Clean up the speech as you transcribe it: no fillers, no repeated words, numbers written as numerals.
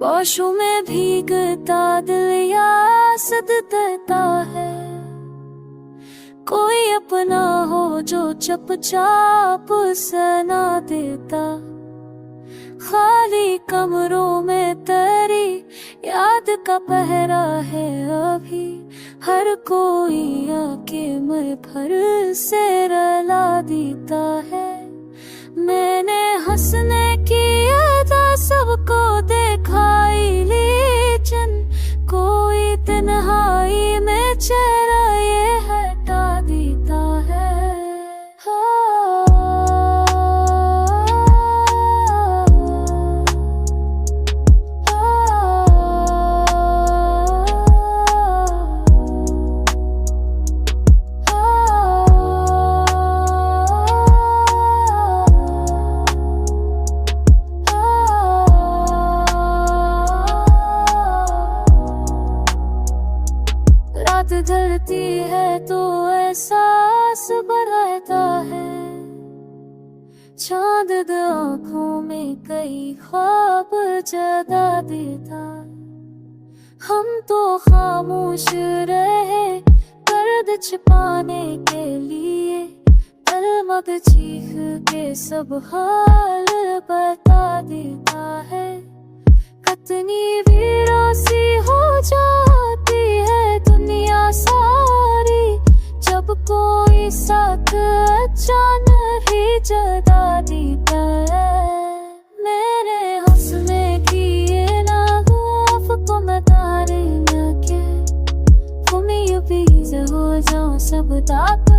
बाशों में भीगता दिल यासद देता है, कोई अपना हो जो चुपचाप सना देता। खाली कमरों में तेरी याद का पहरा है अभी, हर कोई आके मैं भर से रुला देता है। मैंने हंसने की अदा सबको दिखाई, लेकिन कोई तन्हाई में चेहरा ये हटा देता है। रात ढलती है तो एहसास बढ़ता है, चांद आँखों में कई ख्वाब जगा देता। हम तो खामोश रहे दर्द छिपाने के लिए, तलमग चीख के सब हाल बता देता है। कितनी वीरासी हो जाती है दुनिया सारी, जब कोई साथ अचानक ही जगा देता है। मेरे हंसने की ये नागुफ को मदारे न के, तुम यूं भी हो जाओ सब दाता।